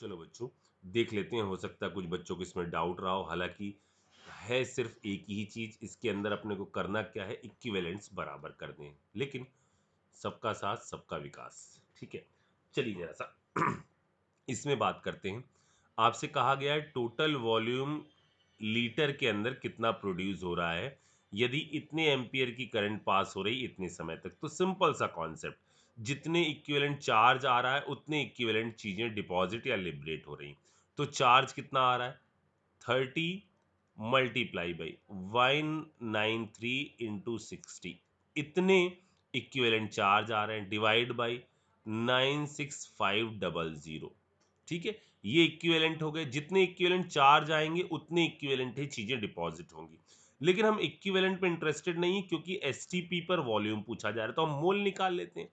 चलो बच्चों देख लेते हैं, हो सकता है कुछ बच्चों को इसमें डाउट रहा हो। हालांकि है सिर्फ एक ही चीज, इसके अंदर अपने को करना क्या है, इक्विवेलेंट्स बराबर कर दें। लेकिन सबका साथ सबका विकास, ठीक है। चलिए जरा सा इसमें बात करते हैं। आपसे कहा गया है टोटल वॉल्यूम लीटर के अंदर कितना प्रोड्यूस हो रहा है यदि इतने एम्पियर की करंट पास हो रही इतने समय तक। तो सिंपल सा कॉन्सेप्ट, जितने इक्विवेलेंट चार्ज आ रहा है उतने इक्विवेलेंट चीजें डिपॉजिट या लिबरेट हो रही। तो चार्ज कितना आ रहा है, 30 मल्टीप्लाई बाई 193 इंटू 60, इतने इक्विवेलेंट चार्ज आ रहे हैं, डिवाइड बाई 96500। ठीक है, ये इक्विवेलेंट हो गए। जितने इक्विवेलेंट चार्ज आएंगे उतने इक्विवेलेंट ही चीजें डिपॉजिट होंगी। लेकिन हम इक्विवेलेंट पे इंटरेस्टेड नहीं, क्योंकि एसटीपी पर वॉल्यूम पूछा जा रहा है, तो हम मोल निकाल लेते हैं।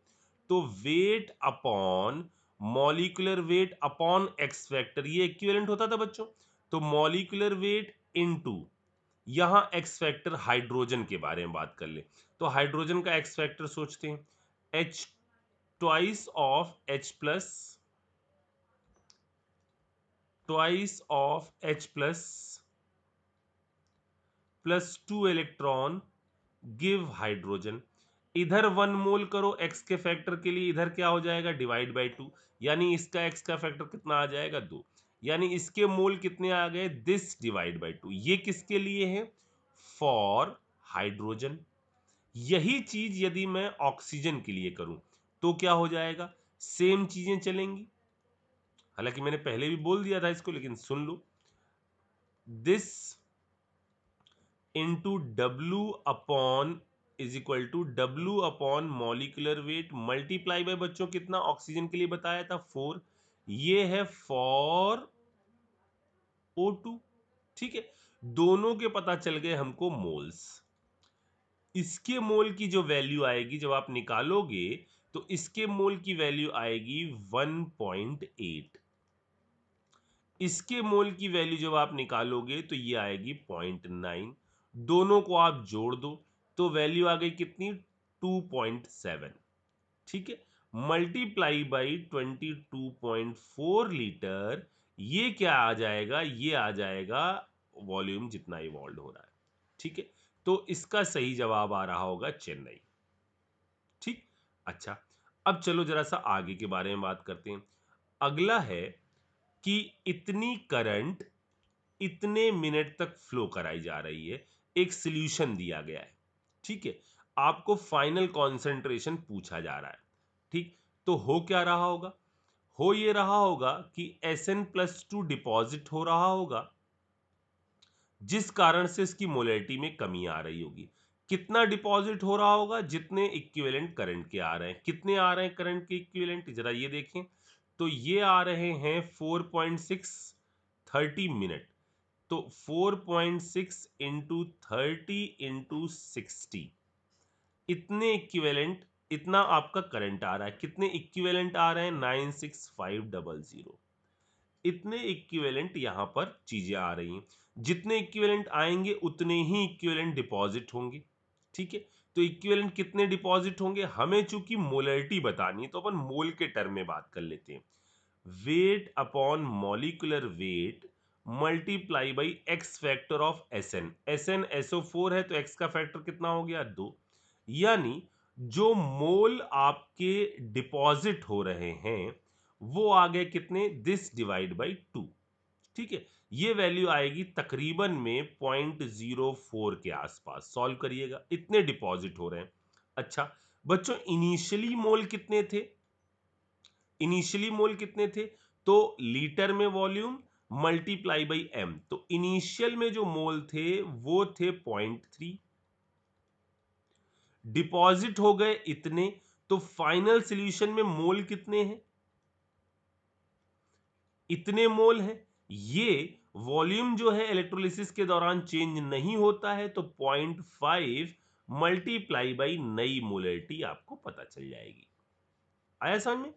तो weight upon molecular weight upon x factor, ये इक्विवेलेंट होता था बच्चों। तो मॉलिक्यूलर वेट इनटू, यहां एक्स फैक्टर हाइड्रोजन के बारे में बात कर ले, तो हाइड्रोजन का एक्स फैक्टर सोचते हैं, H twice of H plus, twice of H plus plus 2 electron give hydrogen. इधर 1 मोल करो एक्स के फैक्टर के लिए, इधर क्या हो जाएगा, डिवाइड बाई 2, यानी इसका एक्स का फैक्टर कितना आ जाएगा, 2। यानी इसके मोल कितने आ गए, दिस डिवाइड बाई 2। ये किसके लिए है, फॉर हाइड्रोजन। यही चीज यदि मैं ऑक्सीजन के लिए करूं तो क्या हो जाएगा, सेम चीजें चलेंगी। हालांकि मैंने पहले भी बोल दिया था इसको, लेकिन सुन लो, this into W upon is equal to W upon molecular weight multiply by बच्चों कितना, ऑक्सीजन के लिए बताया था 4, ये है फॉर O2। ठीक है, दोनों के पता चल गए हमको मोल्स। इसके मोल की जो वैल्यू आएगी जब आप निकालोगे, तो इसके मोल की वैल्यू आएगी 1.8, इसके मोल की वैल्यू जब आप निकालोगे तो ये आएगी 0.9। दोनों को आप जोड़ दो तो वैल्यू आ गई कितनी, 2.7। ठीक है, मल्टीप्लाई बाई 22.4 लीटर, ये क्या आ जाएगा, ये आ जाएगा वॉल्यूम जितना इवॉल्व हो रहा है। ठीक है, तो इसका सही जवाब आ रहा होगा चेन्नई। ठीक, अच्छा, अब चलो जरा सा आगे के बारे में बात करते हैं। अगला है कि इतनी करंट इतने मिनट तक फ्लो कराई जा रही है, एक सॉल्यूशन दिया गया है। ठीक है, आपको फाइनल कॉन्सेंट्रेशन पूछा जा रहा है। ठीक, तो हो क्या रहा होगा, हो ये रहा होगा कि Sn+2 डिपॉजिट हो रहा होगा, जिस कारण से इसकी मोलैरिटी में कमी आ रही होगी। कितना डिपॉजिट हो रहा होगा, जितने इक्विवेलेंट करंट के आ रहे हैं। कितने आ रहे हैं करंट के इक्विवेलेंट, जरा ये देखें, तो ये आ रहे हैं 4.6 30 मिनट। तो 4.6 इंटू 30 इंटू 60, इतने इक्विवेलेंट, इतना आपका करंट आ रहा है। कितने इक्विवेलेंट आ रहे हैं, 96500। इतने इक्विवेलेंट यहां पर चीजें आ रही हैं। जितने इक्विवेलेंट आएंगे उतने ही इक्विवेलेंट डिपॉजिट होंगे। ठीक है, तो इक्विवेलेंट कितने डिपॉजिट होंगे, हमें चूंकि मोलरिटी बतानी है तो अपन मोल के टर्म में बात कर लेते हैं। Weight upon molecular weight multiply by X factor of Sn। Sn SO4 है तो एक्स का फैक्टर कितना हो गया, 2। यानी जो मोल आपके डिपॉजिट हो रहे हैं वो आ गए कितने, दिस डिवाइड बाई 2। ठीक है, ये वैल्यू आएगी तकरीबन में 0.04 के आसपास। सॉल्व करिएगा, इतने डिपॉजिट हो रहे हैं। अच्छा बच्चों, इनिशियली मोल कितने थे, इनिशियली मोल कितने थे, तो लीटर में वॉल्यूम मल्टीप्लाई बाई एम। तो इनिशियल में जो मोल थे वो थे 0.3, डिपॉजिट हो गए इतने, तो फाइनल सॉल्यूशन में मोल कितने हैं, इतने मोल हैं। ये वॉल्यूम जो है इलेक्ट्रोलिसिस के दौरान चेंज नहीं होता है, तो 0.5 मल्टीप्लाई बाई नई मोलरिटी आपको पता चल जाएगी। आया समझ में,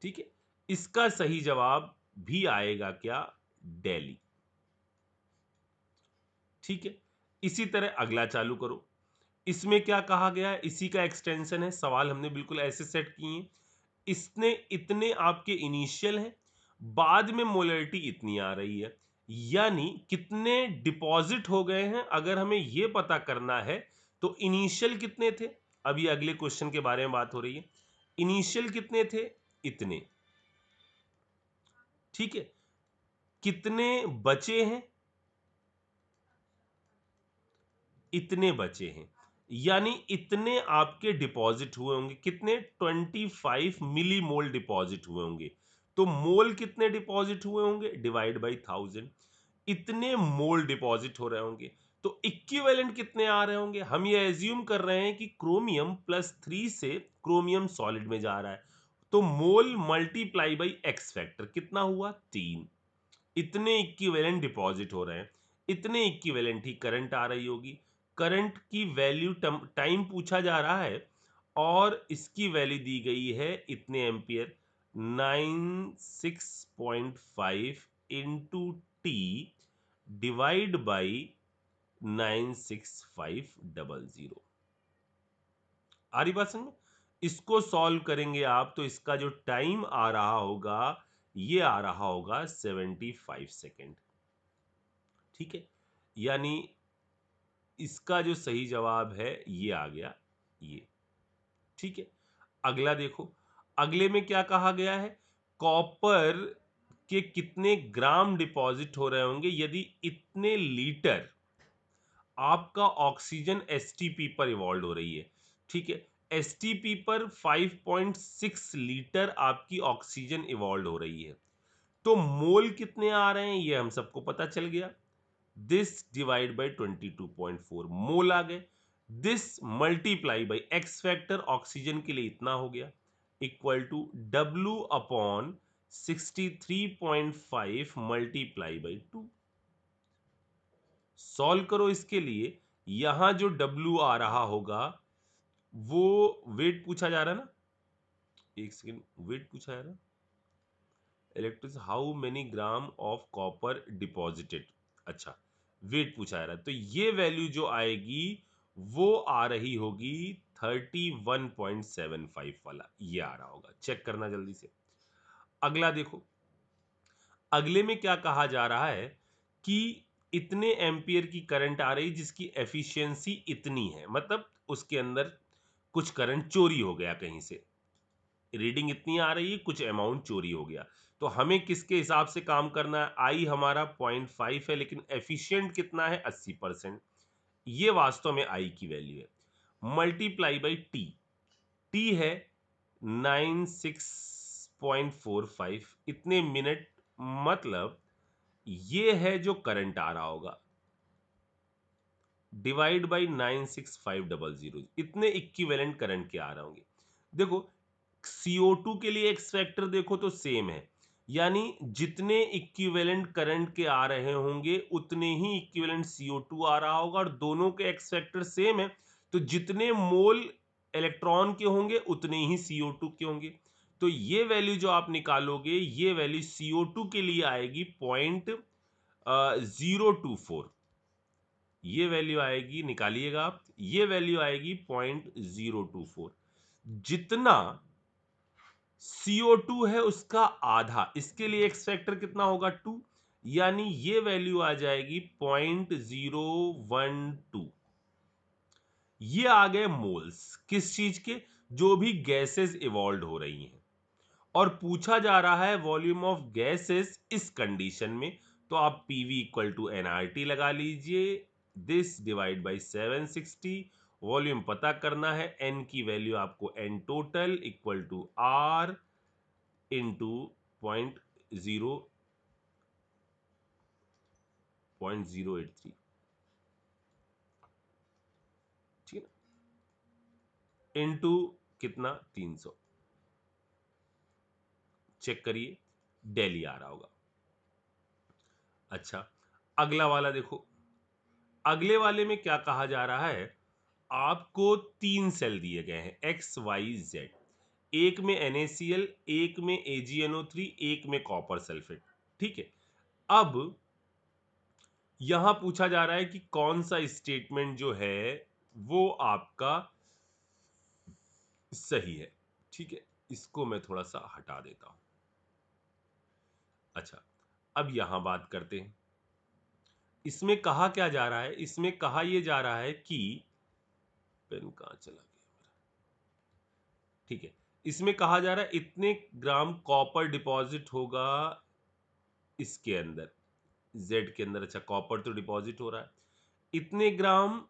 ठीक है। इसका सही जवाब भी आएगा क्या, दिल्ली। ठीक है, इसी तरह अगला चालू करो। इसमें क्या कहा गया है, इसी का एक्सटेंशन है, सवाल हमने बिल्कुल ऐसे सेट किए हैं। इसने इतने आपके इनिशियल हैं, बाद में मोलरिटी इतनी आ रही है, यानी कितने डिपॉजिट हो गए हैं अगर हमें यह पता करना है तो इनिशियल कितने थे। अभी अगले क्वेश्चन के बारे में बात हो रही है। इनिशियल कितने थे, इतने, ठीक है। कितने बचे हैं, इतने बचे हैं, यानी इतने आपके डिपॉजिट हुए होंगे। कितने, 25 मिली मोल डिपॉजिट हुए होंगे। तो मोल कितने डिपॉजिट हुए होंगे, डिवाइड बाई 1000। इतने मोल डिपॉजिट हो रहे होंगे, तो इक्विवेलेंट कितने आ रहे होंगे। हम ये एज्यूम कर रहे हैं कि क्रोमियम +3 से क्रोमियम सॉलिड में जा रहा है, तो मोल मल्टीप्लाई बाई एक्स फैक्टर कितना हुआ, 3। इतने इक्विवेलेंट डिपॉजिट हो रहे हैं, इतने इक्विवेलेंट ही करंट आ रही होगी। करंट की वैल्यू टाइम पूछा जा रहा है और इसकी वैल्यू दी गई है इतने ampere, 96.5 into T divide by 96500। आ रही बात समझ में। इसको सॉल्व करेंगे आप तो इसका जो टाइम आ रहा होगा ये आ रहा होगा 75 सेकेंड, ठीक है। यानी इसका जो सही जवाब है ये आ गया, ये, ठीक है। अगला देखो, अगले में क्या कहा गया है, कॉपर के कितने ग्राम डिपॉजिट हो रहे होंगे यदि इतने लीटर आपका ऑक्सीजन एसटीपी पर इवॉल्व हो रही है, ठीक है। एसटीपी पर 5.6 लीटर आपकी ऑक्सीजन इवॉल्व हो रही है, तो मोल कितने आ रहे हैं ये हम सबको पता चल गया। दिस डिवाइड बाई 22.4 मोल आ गए। This multiply by X factor oxygen के लिए इतना हो गया, equal to W upon 63.5 multiply by 2। Solve करो इसके लिए, यहां जो W आ रहा होगा वो वेट पूछा जा रहा है ना, एक सेकेंड, वेट पूछा जा रहा है, electric how many gram of copper deposited, अच्छा वेट पूछा जा रहा है, तो ये वैल्यू जो आएगी वो आ रही होगी 31.75 वाला, ये आ रहा होगा, चेक करना जल्दी से। अगला देखो, अगले में क्या कहा जा रहा है कि इतने एम्पियर की करंट आ रही जिसकी एफिशिएंसी इतनी है, मतलब उसके अंदर कुछ करंट चोरी हो गया कहीं से, रीडिंग इतनी आ रही है, कुछ अमाउंट चोरी हो गया, तो हमें किसके हिसाब से काम करना है, आई हमारा 0.5 है लेकिन एफिशिएंट कितना है 80%, ये वास्तव में आई की वैल्यू है, मल्टीप्लाई बाई टी, टी है 96.45 इतने मिनट, मतलब ये है जो करंट आ रहा होगा, डिवाइड बाई 96500, इतने इक्विवेलेंट करंट के आ रहे होंगे। देखो CO2 के लिए एक्स फैक्टर देखो तो सेम है, यानी जितने इक्विवेलेंट करंट के आ रहे होंगे उतने ही इक्विवेलेंट CO2 आ रहा होगा, और दोनों के एक्स फैक्टर सेम है, तो जितने मोल इलेक्ट्रॉन के होंगे उतने ही CO2 के होंगे। तो ये वैल्यू जो आप निकालोगे ये वैल्यू CO2 के लिए आएगी 0.024, ये वैल्यू आएगी, निकालिएगा आप, ये वैल्यू आएगी 0.024। जितना CO2 है उसका आधा, इसके लिए एक्स फैक्टर कितना होगा 2, यानी ये वैल्यू आ जाएगी 0.012। ये आ गए मोल्स, किस चीज के, जो भी गैसेस इवॉल्व हो रही हैं, और पूछा जा रहा है वॉल्यूम ऑफ गैसेस इस कंडीशन में, तो आप पीवी इक्वल टू एनआरटी लगा लीजिए, दिस डिवाइड बाई 760, वॉल्यूम पता करना है, एन की वैल्यू आपको N total equal to R into 0.083, ठीक है ना, इंटू कितना 300, चेक करिए, डेली आ रहा होगा। अच्छा, अगला वाला देखो, अगले वाले में क्या कहा जा रहा है, आपको 3 सेल दिए गए हैं एक्स वाई जेड, एक में NaCl, एक में AgNO3, एक में कॉपर सल्फेट, ठीक है। अब यहां पूछा जा रहा है कि कौन सा स्टेटमेंट जो है वो आपका सही है, ठीक है। इसको मैं थोड़ा सा हटा देता हूं, अच्छा, अब यहां बात करते हैं। इसमें कहा क्या जा रहा है? इसमें कहा यह जा रहा है कि पेन कहां चला गया? ठीक है, इसमें कहा जा रहा है इतने ग्राम कॉपर डिपॉजिट होगा इसके अंदर, जेड के अंदर। अच्छा, कॉपर तो डिपॉजिट हो रहा है। इतने ग्राम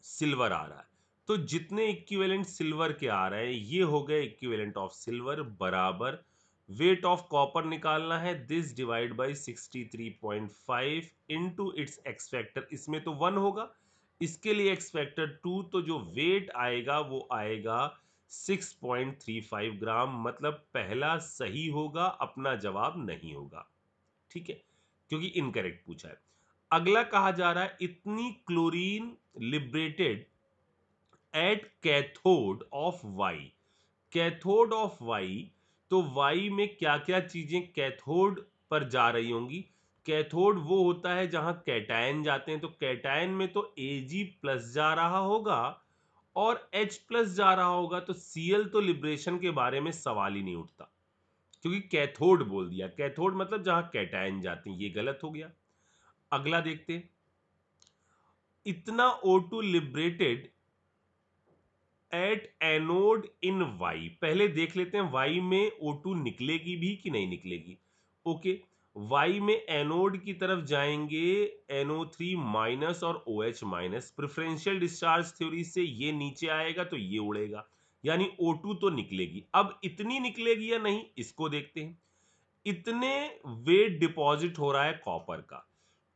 सिल्वर आ रहा है, तो जितने इक्विवेलेंट सिल्वर के आ रहे हैं ये हो गए इक्विवेलेंट ऑफ सिल्वर बराबर वेट ऑफ कॉपर निकालना है, this divide by 63.5 into its x factor. इसमें तो 1 होगा, इसके लिए एक्स फैक्टर 2, तो जो वेट आएगा वो आएगा 6.35 ग्राम। मतलब पहला सही होगा, अपना जवाब नहीं होगा। ठीक है, क्योंकि इनकरेक्ट पूछा है। अगला कहा जा रहा है इतनी chlorine liberated at cathode of Y. Cathode of Y, तो वाई में क्या क्या चीजें कैथोड पर जा रही होंगी? कैथोड वो होता है जहां कैटायन जाते हैं, तो कैटायन में तो Ag प्लस जा रहा होगा और H प्लस जा रहा होगा, तो Cl तो लिबरेशन के बारे में सवाल ही नहीं उठता, क्योंकि कैथोड बोल दिया। कैथोड मतलब जहां कैटायन जाते हैं, ये गलत हो गया। अगला देखते हैं, इतना O2 liberated at anode in Y. पहले देख लेते हैं वाई में O2 निकलेगी भी कि नहीं निकलेगी। ओके, वाई में एनोड की तरफ जाएंगे NO3 माइनस और OH minus. Preferential discharge theory से ये नीचे आएगा तो ये उड़ेगा, यानी O2 तो निकलेगी। अब इतनी निकलेगी या नहीं, इसको देखते हैं। इतने वेट डिपॉजिट हो रहा है कॉपर का,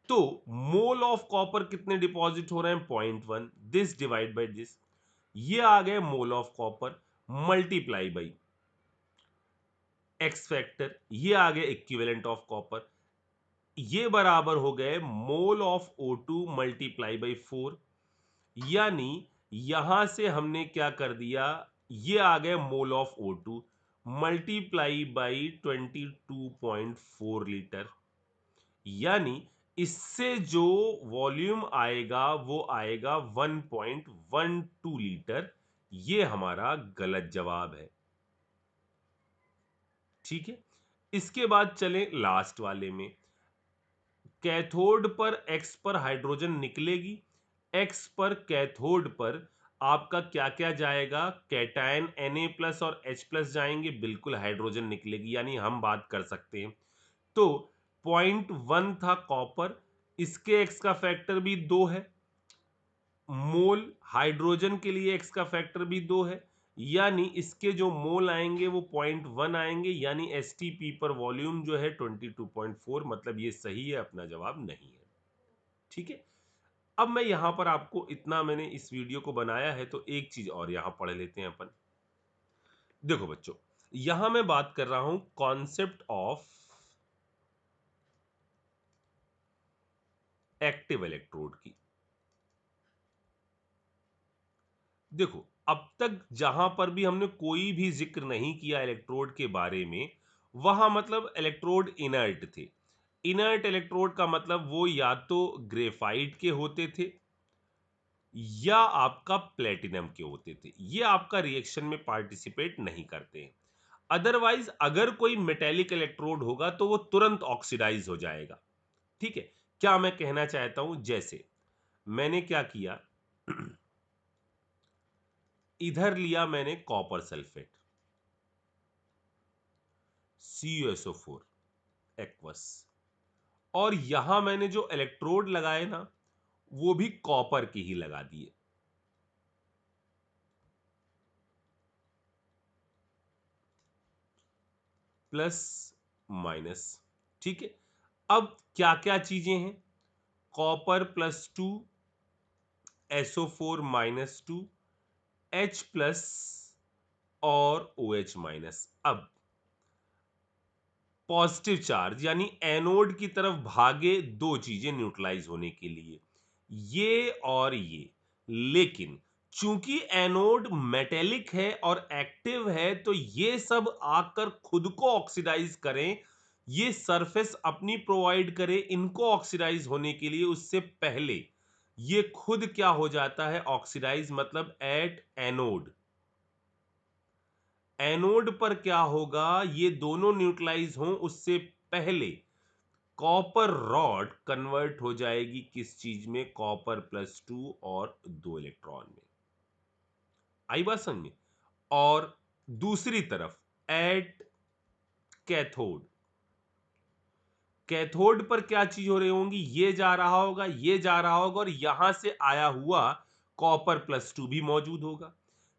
तो मोल ऑफ कॉपर कितने डिपॉजिट हो रहे हैं? 0.1, दिस डिवाइड बाय दिस। ये आ गए mole of copper multiply by X factor, ये आ गए इक्विवेलेंट ऑफ कॉपर। ये बराबर हो गए mole of O2 multiply by 4। यानी यहां से हमने क्या कर दिया, ये आ गए mole of O2 multiply by 22.4 litre. यानी इससे जो वॉल्यूम आएगा वो आएगा 1.12 लीटर। ये हमारा गलत जवाब है। ठीक है, इसके बाद चलें लास्ट वाले में। कैथोड पर X पर हाइड्रोजन निकलेगी, X पर कैथोड पर आपका क्या क्या जाएगा? कैटायन Na प्लस और H प्लस जाएंगे, बिल्कुल हाइड्रोजन निकलेगी। यानी हम बात कर सकते हैं, तो 0.1 था कॉपर, इसके एक्स का फैक्टर भी 2 है। मोल हाइड्रोजन के लिए एक्स का फैक्टर भी 2 है, यानी इसके जो मोल आएंगे वो 0.1 आएंगे। यानी एसटीपी पर वॉल्यूम जो है 22.4, मतलब ये सही है, अपना जवाब नहीं है। ठीक है, अब मैं यहां पर आपको इतना मैंने इस वीडियो को बनाया है, तो एक चीज और यहां पढ़ लेते हैं अपन। देखो बच्चों, यहां मैं बात कर रहा हूं कॉन्सेप्ट ऑफ एक्टिव इलेक्ट्रोड की। देखो, अब तक जहां पर भी हमने कोई भी जिक्र नहीं किया इलेक्ट्रोड के बारे में, वहां मतलब इलेक्ट्रोड इनर्ट थे। इनर्ट इलेक्ट्रोड का मतलब वो या तो ग्रेफाइट के होते थे या आपका प्लेटिनम के होते थे। ये आपका रिएक्शन में पार्टिसिपेट नहीं करते हैं। अदरवाइज अगर कोई मेटेलिक इलेक्ट्रोड होगा तो वो तुरंत ऑक्सीडाइज हो जाएगा। ठीक है, क्या मैं कहना चाहता हूं, जैसे मैंने क्या किया, इधर लिया मैंने कॉपर सल्फेट CuSO4 एक्वस, और यहां मैंने जो इलेक्ट्रोड लगाए ना वो भी कॉपर के ही लगा दिए। Plus minus. ठीक है, अब क्या क्या चीजें हैं? कॉपर +2, SO4-2, H प्लस और OH माइनस। अब पॉजिटिव चार्ज यानी एनोड की तरफ भागे दो चीजें न्यूट्रलाइज होने के लिए, ये और ये। लेकिन चूंकि एनोड मेटेलिक है और एक्टिव है, तो ये सब आकर खुद को ऑक्सीडाइज करें, ये सरफेस अपनी प्रोवाइड करे इनको ऑक्सीडाइज होने के लिए, उससे पहले ये खुद क्या हो जाता है? ऑक्सीडाइज, मतलब एट एनोड एनोड पर क्या होगा, ये दोनों न्यूट्रलाइज हों उससे पहले कॉपर रॉड कन्वर्ट हो जाएगी किस चीज में, कॉपर +2 और 2 इलेक्ट्रॉन में। आई बात समझ में? और दूसरी तरफ एट कैथोड, कैथोड पर क्या चीज हो रही होंगी, ये जा रहा होगा, ये जा रहा होगा, और यहां से आया हुआ कॉपर +2 भी मौजूद होगा।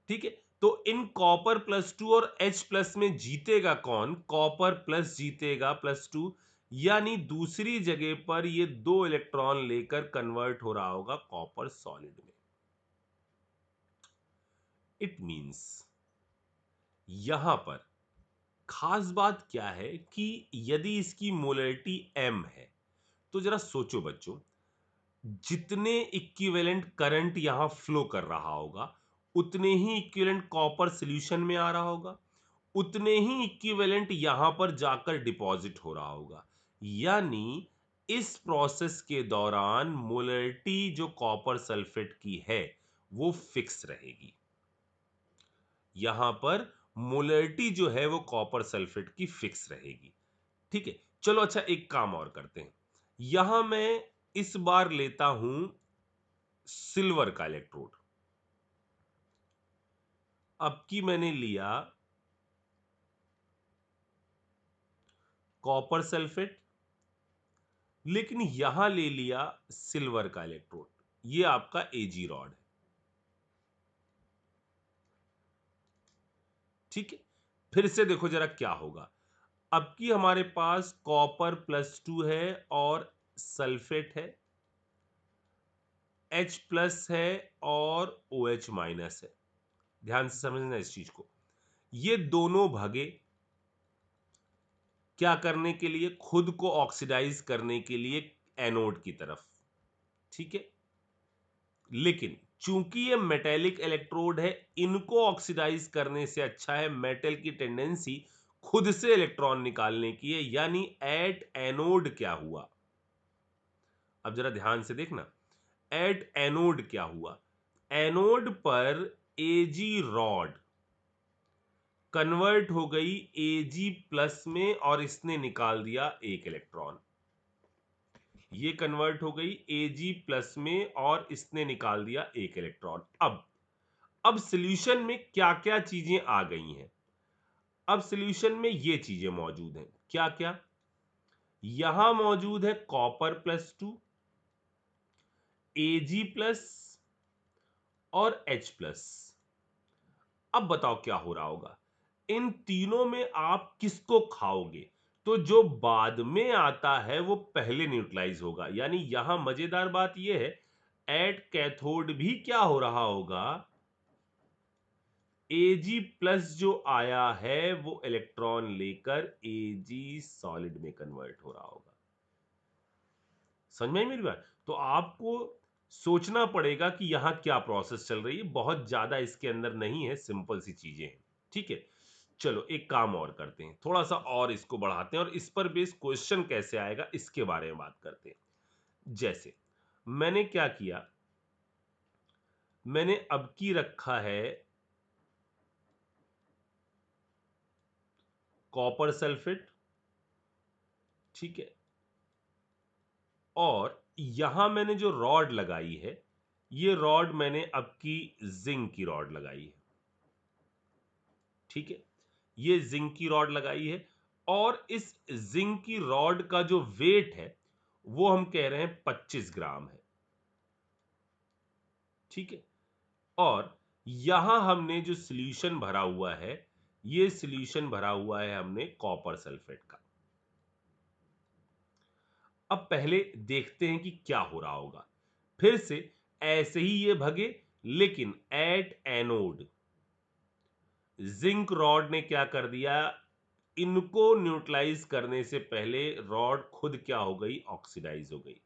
ठीक है, तो इन कॉपर +2 और H+ में जीतेगा कौन, कॉपर प्लस जीतेगा +2, यानी दूसरी जगह पर ये 2 इलेक्ट्रॉन लेकर कन्वर्ट हो रहा होगा कॉपर सॉलिड में। इट मींस यहां पर खास बात क्या है कि यदि इसकी मोलरिटी m है, तो जरा सोचो बच्चों, जितने इक्विवेलेंट करंट यहां फ्लो कर रहा होगा, उतने ही इक्विवेलेंट कॉपर सॉल्यूशन में आ रहा होगा, उतने ही इक्विवेलेंट यहां पर जाकर डिपॉजिट हो रहा होगा। यानी इस प्रोसेस के दौरान मोलरिटी जो कॉपर सल्फेट की है वो फिक्स रहेगी। यहां पर मोलरिटी जो है वो कॉपर सल्फेट की फिक्स रहेगी। ठीक है, चलो अच्छा एक काम और करते हैं। यहां मैं इस बार लेता हूं सिल्वर का इलेक्ट्रोड। अब की मैंने लिया कॉपर सल्फेट, लेकिन यहां ले लिया सिल्वर का इलेक्ट्रोड। ये आपका एजी रॉड है। ठीक है, फिर से देखो जरा क्या होगा। अब की हमारे पास कॉपर +2 है और सल्फेट है, H+ है और OH- है। ध्यान से समझना इस चीज को। ये दोनों भगे क्या करने के लिए, खुद को ऑक्सीडाइज करने के लिए एनोड की तरफ। ठीक है, लेकिन चूंकि ये मेटेलिक इलेक्ट्रोड है, इनको ऑक्सीडाइज करने से अच्छा है, मेटल की टेंडेंसी खुद से इलेक्ट्रॉन निकालने की है। यानी एट एनोड क्या हुआ, अब जरा ध्यान से देखना, एट एनोड क्या हुआ, एनोड पर एजी रॉड कन्वर्ट हो गई Ag+ में और इसने निकाल दिया एक इलेक्ट्रॉन। ये कन्वर्ट हो गई Ag+ में और इसने निकाल दिया एक इलेक्ट्रॉन। अब सॉल्यूशन में क्या क्या चीजें आ गई हैं, अब सॉल्यूशन में ये चीजें मौजूद हैं, क्या क्या, यहां मौजूद है कॉपर +2, Ag+ और H+। अब बताओ क्या हो रहा होगा, इन तीनों में आप किसको खाओगे, तो जो बाद में आता है वो पहले न्यूट्रलाइज होगा। यानी यहां मजेदार बात यह है, एट कैथोड भी क्या हो रहा होगा, Ag+ जो आया है वो इलेक्ट्रॉन लेकर Ag सॉलिड में कन्वर्ट हो रहा होगा। समझ में आई मेरी बात? तो आपको सोचना पड़ेगा कि यहां क्या प्रोसेस चल रही है, बहुत ज्यादा इसके अंदर नहीं है, सिंपल सी चीजें हैं। ठीक है, चलो एक काम और करते हैं, थोड़ा सा और इसको बढ़ाते हैं और इस पर बेस क्वेश्चन कैसे आएगा इसके बारे में बात करते हैं। जैसे मैंने क्या किया, मैंने अब की रखा है कॉपर सल्फेट। ठीक है, और यहां मैंने जो रॉड लगाई है, ये रॉड मैंने अब की जिंक की रॉड लगाई है। ठीक है, ये जिंक की रॉड लगाई है और इस जिंक की रॉड का जो वेट है वो हम कह रहे हैं 25 ग्राम है। ठीक है, और यहां हमने जो सॉल्यूशन भरा हुआ है, ये सॉल्यूशन भरा हुआ है हमने कॉपर सल्फेट का। अब पहले देखते हैं कि क्या हो रहा होगा। फिर से ऐसे ही ये भगे, लेकिन एट एनोड जिंक रॉड ने क्या कर दिया, इनको न्यूट्रलाइज करने से पहले रॉड खुद क्या हो गई, ऑक्सीडाइज हो गई।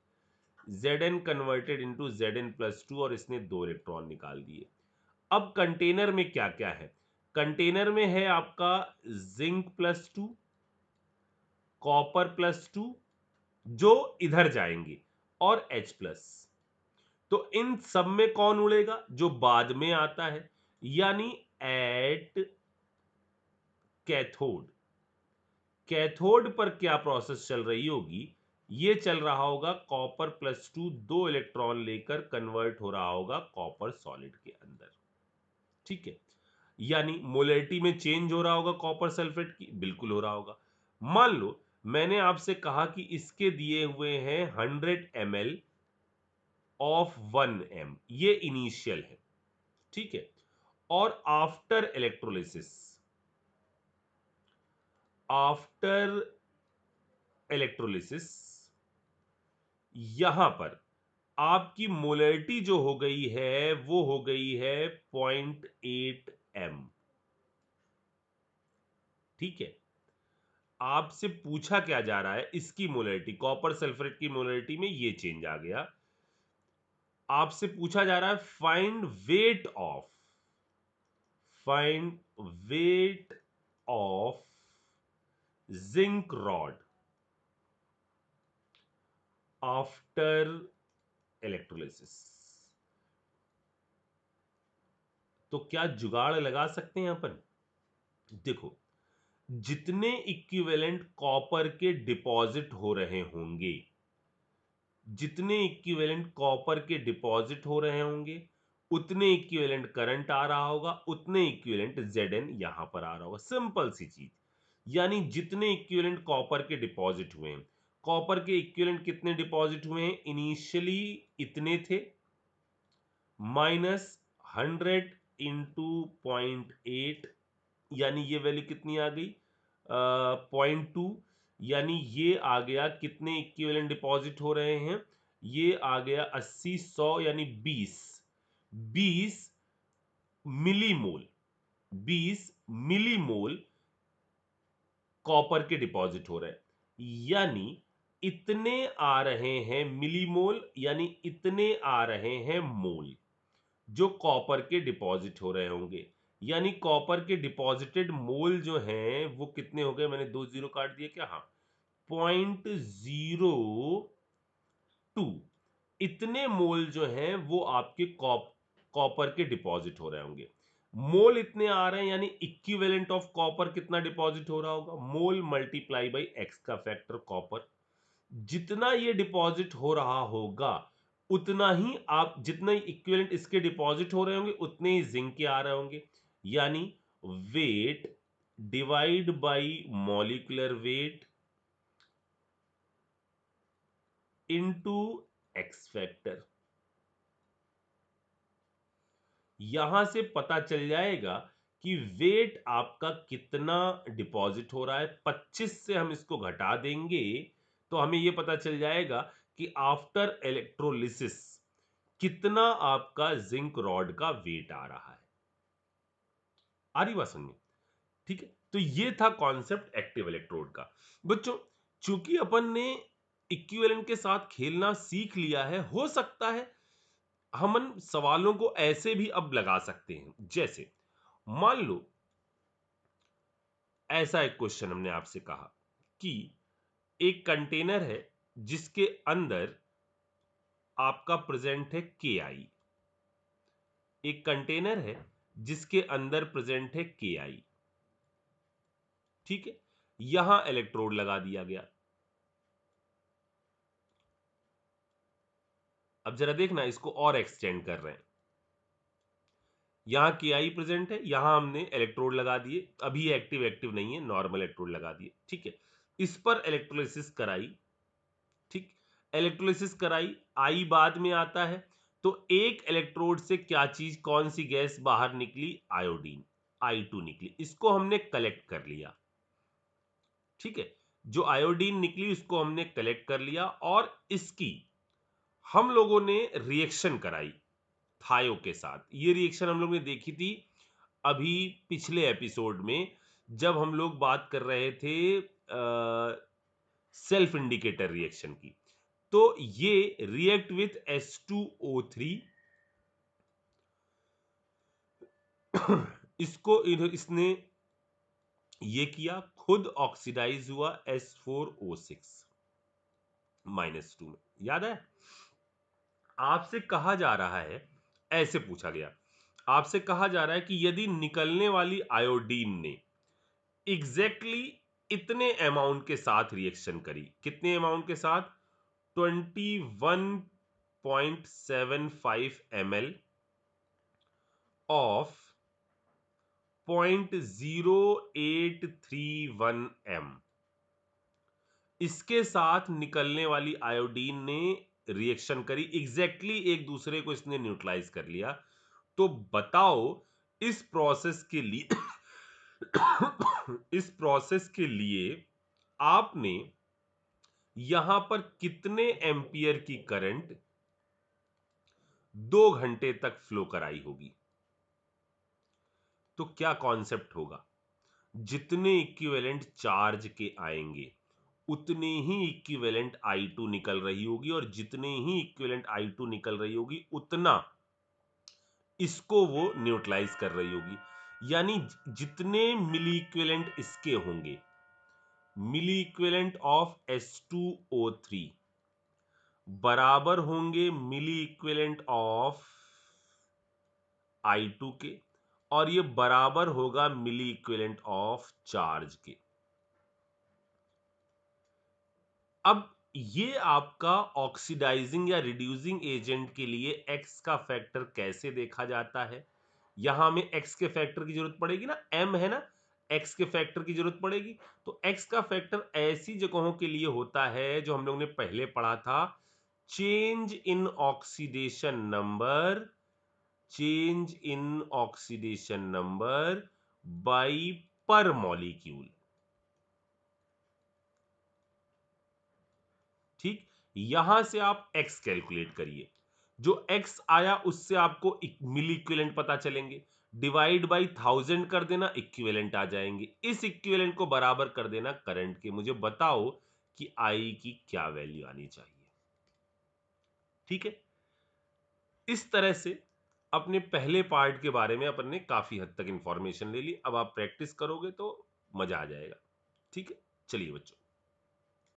Zn कन्वर्टेड इनटू Zn+2 और इसने 2 इलेक्ट्रॉन निकाल दिए। अब कंटेनर में क्या क्या है, कंटेनर में है आपका जिंक +2, कॉपर +2 जो इधर जाएंगे, और H+। तो इन सब में कौन उड़ेगा, जो बाद में आता है। यानी एट कैथोड। कैथोड पर क्या प्रोसेस चल रही होगी? ये चल रहा होगा कॉपर +2 2 इलेक्ट्रॉन लेकर कन्वर्ट हो रहा होगा कॉपर सॉलिड के अंदर। ठीक है, यानी मोलरिटी में चेंज हो रहा होगा कॉपर सल्फेट की, बिल्कुल हो रहा होगा। मान लो मैंने आपसे कहा कि इसके दिए हुए हैं 100 ml ऑफ 1 m, ये इनिशियल है। ठीक है, और आफ्टर इलेक्ट्रोलिसिस यहां पर आपकी मोलरिटी जो हो गई है वो हो गई है 0.8 m। ठीक है, आपसे पूछा क्या जा रहा है, इसकी मोलरिटी, कॉपर सल्फेट की मोलरिटी में ये चेंज आ गया। आपसे पूछा जा रहा है find weight of zinc rod after electrolysis. तो क्या जुगाड़ लगा सकते हैं अपन? देखो, जितने इक्विवेलेंट कॉपर के डिपॉजिट हो रहे होंगे, जितने इक्विवेलेंट कॉपर के डिपॉजिट हो रहे होंगे, उतने इक्विवेलेंट करंट आ रहा होगा, उतने इक्विवेलेंट Zn यहां पर आ रहा होगा। सिंपल सी चीज, यानी जितने इक्विवेलेंट कॉपर के डिपॉजिट हुए हैं, कॉपर के इक्विवेलेंट कितने डिपॉजिट हुए हैं? इनिशियली इतने थे, -100 इंटू 0.8, यानी ये वैल्यू कितनी आ गई? 0.2, यानी ये आ गया कितने इक्विवेलेंट डिपॉजिट हो रहे हैं? ये आ गया 80 100 यानी 20 मिलीमोल, 20 मिलीमोल कॉपर के डिपॉजिट हो रहे हैं। यानी इतने आ रहे हैं मिलीमोल, यानी इतने आ रहे हैं मोल जो कॉपर के डिपॉजिट हो रहे होंगे। यानी कॉपर के डिपॉजिटेड मोल जो हैं वो कितने हो गए? मैंने 2 जीरो काट दिए क्या? हाँ, 0.02। इतने मोल जो हैं वो आपके कॉपर के डिपॉजिट हो रहे होंगे। मोल इतने आ रहे हैं, यानी इक्विवेलेंट ऑफ कॉपर कितना डिपॉजिट हो रहा होगा? मोल मल्टीप्लाई बाई एक्स का फैक्टर कॉपर। जितना ये डिपॉजिट हो रहा होगा उतना ही आप, जितना इक्विवेलेंट इसके डिपॉजिट हो रहे होंगे उतने ही जिंक के आ रहे होंगे। यानी weight divide by molecular weight into x factor. यहां से पता चल जाएगा कि वेट आपका कितना डिपॉजिट हो रहा है। 25 से हम इसको घटा देंगे तो हमें यह पता चल जाएगा कि आफ्टर इलेक्ट्रोलिसिस कितना आपका जिंक रॉड का वेट आ रहा है। आ रही बात समझ? ठीक है, तो ये था कॉन्सेप्ट एक्टिव इलेक्ट्रोड का। बच्चों, चूंकि अपन ने इक्विवेलेंट के साथ खेलना सीख लिया है, हो सकता है हम सवालों को ऐसे भी अब लगा सकते हैं। जैसे मान लो ऐसा एक क्वेश्चन हमने आपसे कहा कि एक कंटेनर है जिसके अंदर आपका प्रेजेंट है KI। एक कंटेनर है जिसके अंदर प्रेजेंट है KI। ठीक है, यहां इलेक्ट्रोड लगा दिया गया। अब जरा देखना, इसको और एक्सटेंड कर रहे हैं। यहां KI प्रेजेंट है, यहां हमने इलेक्ट्रोड लगा दिए, अभी एक्टिव नहीं है, नॉर्मल इलेक्ट्रोड लगा दिए। ठीक है, इस पर इलेक्ट्रोलिसिस कराई। ठीक, इलेक्ट्रोलिसिस कराई, आई बाद में आता है। तो एक इलेक्ट्रोड से क्या चीज, कौन सी गैस बाहर निकली? आयोडीन, I2 निकली। इसको हमने कलेक्ट कर लिया। ठीक है, जो आयोडीन निकली उसको हमने कलेक्ट कर लिया और इसकी हम लोगों ने रिएक्शन कराई थायो के साथ। ये रिएक्शन हम लोग ने देखी थी अभी पिछले एपिसोड में, जब हम लोग बात कर रहे थे सेल्फ इंडिकेटर रिएक्शन की। तो ये रिएक्ट विथ H2O3, इसने ये किया, खुद ऑक्सीडाइज हुआ S4O6 -2 में। याद है? आपसे कहा जा रहा है, ऐसे पूछा गया, आपसे कहा जा रहा है कि यदि निकलने वाली आयोडीन ने एग्जैक्टली इतने अमाउंट के साथ रिएक्शन करी। कितने अमाउंट के साथ? 21.75 ml ऑफ 0.0831 m। इसके साथ निकलने वाली आयोडीन ने रिएक्शन करी, एग्जैक्टली एक दूसरे को इसने न्यूट्रलाइज कर लिया। तो बताओ इस प्रोसेस के लिए इस प्रोसेस के लिए आपने यहां पर कितने एम्पियर की करंट 2 घंटे तक फ्लो कराई होगी? तो क्या कॉन्सेप्ट होगा? जितने इक्विवेलेंट चार्ज के आएंगे उतने ही इक्विवेलेंट I2 निकल रही होगी, और जितने ही इक्विवेलेंट I2 निकल रही होगी उतना इसको वो न्यूट्रलाइज कर रही होगी। यानी जितने मिली इक्विवेलेंट इसके होंगे, मिली इक्विवेलेंट ऑफ H2O3 बराबर होंगे मिली इक्विवेलेंट ऑफ I2 के, और ये बराबर होगा मिली इक्विवेलेंट ऑफ चार्ज के। अब ये आपका ऑक्सीडाइजिंग या रिड्यूसिंग एजेंट के लिए एक्स का फैक्टर कैसे देखा जाता है? यहां हमें एक्स के फैक्टर की जरूरत पड़ेगी ना, एम है ना, एक्स के फैक्टर की जरूरत पड़ेगी। तो एक्स का फैक्टर ऐसी जगहों के लिए होता है जो हम लोग ने पहले पढ़ा था, change in oxidation number, change in oxidation number by पर मॉलिक्यूल। ठीक, यहां से आप x कैलकुलेट करिए, जो x आया उससे आपको मिली इक्विवेलेंट पता चलेंगे, डिवाइड बाई 1000 कर देना, इक्विवेलेंट आ जाएंगे। इस इक्विवेलेंट को बराबर कर देना करंट के। मुझे बताओ कि I की क्या वैल्यू आनी चाहिए। ठीक है, इस तरह से अपने पहले पार्ट के बारे में अपन ने काफी हद तक इंफॉर्मेशन ले ली। अब आप प्रैक्टिस करोगे तो मजा आ जाएगा। ठीक है, चलिए बच्चों।